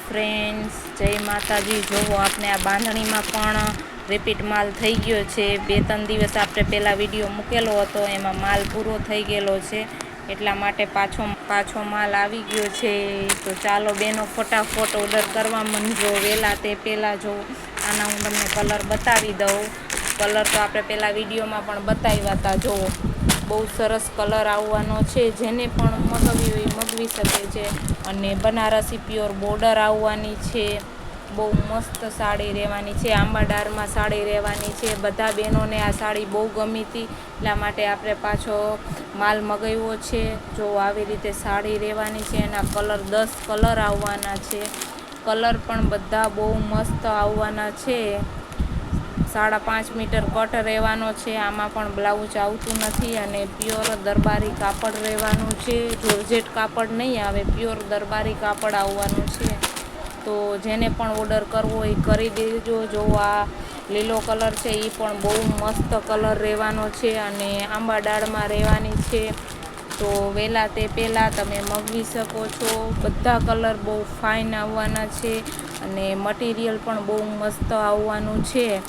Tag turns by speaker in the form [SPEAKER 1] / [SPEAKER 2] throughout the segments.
[SPEAKER 1] Friends, જય માતાજી। જોવો આપણે આ બાંધણીમાં પણ રિપીટ માલ થઈ ગયો છે। 2-3 દિવસ આપણે પહેલાં વિડીયો મૂકેલો હતો, એમાં માલ પૂરો થઈ ગયેલો છે, એટલા માટે પાછો માલ આવી ગયો છે। તો ચાલો બેનો ફટાફટ ઓર્ડર કરવા માંડજો વહેલા તે પહેલાં। જો આના હું તમને કલર બતાવી દઉં। કલર તો આપણે પહેલાં વિડીયોમાં પણ બતાવ્યા હતા। જુઓ બહુ સરસ કલર આવવાનો છે, જેને પણ મગાવી હોય મગાવી શકે છે। અને બનારસી પ્યોર બોર્ડર આવવાની છે, બહુ મસ્ત સાડી રહેવાની છે, આંબાડારમાં સાડી રહેવાની છે। બધા બહેનોને આ સાડી બહુ ગમી હતી, એટલા માટે આપણે પાછો માલ મગાવ્યો છે। જો આવી રીતે સાડી રહેવાની છે, એના કલર 10 કલર આવવાના છે। કલર પણ બધા બહુ મસ્ત આવવાના છે। 5.5 મીટર કટ રહેવાનો છે, આમાં પણ બ્લાઉઝ આવતું નથી। અને પ્યોર દરબારી કાપડ રહેવાનું છે, જોર્જેટ કાપડ નહીં આવે, પ્યોર દરબારી કાપડ આવવાનું છે। તો જેને પણ ઓર્ડર કરવો હોય કરી દેજો। જો આ લીલો કલર છે, એ પણ બહુ મસ્ત કલર રહેવાનો છે, અને આંબા ડાળમાં રહેવાની છે। તો વહેલા તે પહેલાં તમે મગાવી શકો છો। બધા કલર બહુ ફાઇન આવવાના છે, અને મટીરિયલ પણ બહુ મસ્ત આવવાનું છે।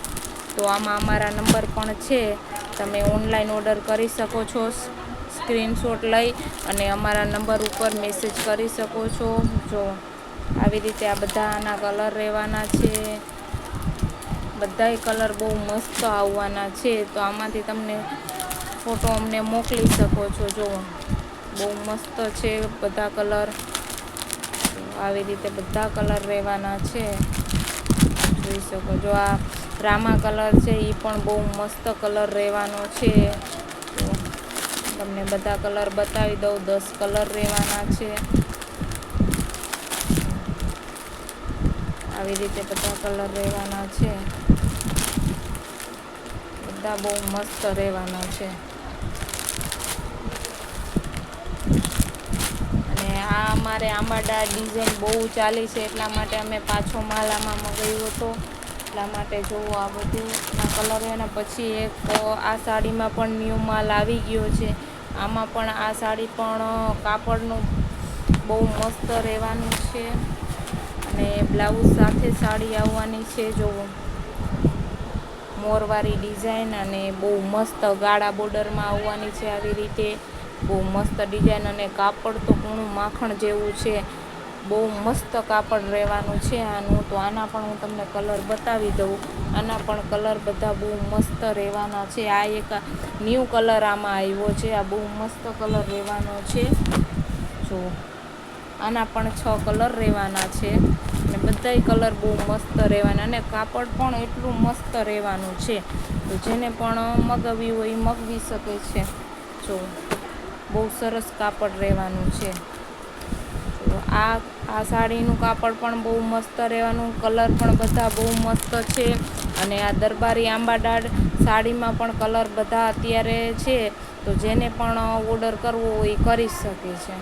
[SPEAKER 1] તો આમાં અમારા નંબર પણ છે, તમે ઓનલાઈન ઓર્ડર કરી શકો છો। સ્ક્રીનશોટ લઈ અને અમારા નંબર ઉપર મેસેજ કરી શકો છો। જો આવી રીતે આ બધાના કલર રહેવાના છે, બધાય કલર બહુ મસ્ત આવવાના છે। તો આમાંથી તમને ફોટો અમને મોકલી શકો છો। જુઓ બહુ મસ્ત છે બધા કલર, આવી રીતે બધા કલર રહેવાના છે, જોઈ શકો। જો આ રામા કલર છે, એ પણ બહુ મસ્ત કલર રહેવાનો છે। તો તમને બધા કલર બતાવી દઉં, 10 કલર રહેવાના છે। આવી રીતે બધા કલર રહેવાના છે, બધા બહુ મસ્ત રહેવાના છે। અને આ અમારે આંબાડા ડિઝાઇન બહુ ચાલી છે, એટલા માટે અમે પાછો માલ આમાં મગાવ્યો હતો। એટલા માટે જોવો આ બધું ના કલર એના પછી એક આ સાડીમાં પણ ન્યૂ માલ આવી ગયો છે। આમાં પણ આ સાડી પણ કાપડનું બહુ મસ્ત રહેવાનું છે, અને બ્લાઉઝ સાથે સાડી આવવાની છે। જોવો મોરવાળી ડિઝાઇન, અને બહુ મસ્ત ગાળા બોર્ડરમાં આવવાની છે, આવી રીતે બહુ મસ્ત ડિઝાઇન। અને કાપડ તો ઘણું માખણ જેવું છે, બહુ મસ્ત કાપડ રહેવાનું છે આનું। તો આના પણ હું તમને કલર બતાવી દઉં, આના પણ કલર બધા બહુ મસ્ત રહેવાના છે। આ એક ન્યૂ કલર આમાં આવ્યો છે, આ બહુ મસ્ત કલર રહેવાનો છે। જો આના પણ 6 કલર રહેવાના છે, અને બધાય કલર બહુ મસ્ત રહેવાના, અને કાપડ પણ એટલું મસ્ત રહેવાનું છે। તો જેને પણ મગાવવી હોય એ મગાવી શકે છે। જો બહુ સરસ કાપડ રહેવાનું છે। તો આ સાડીનું કાપડ પણ બહુ મસ્ત રહેવાનું, કલર પણ બધા બહુ મસ્ત છે। અને આ દરબારી આંબાડાળ સાડીમાં પણ કલર બધા અત્યારે છે, તો જેને પણ ઓર્ડર કરવો હોય એ કરી શકે છે।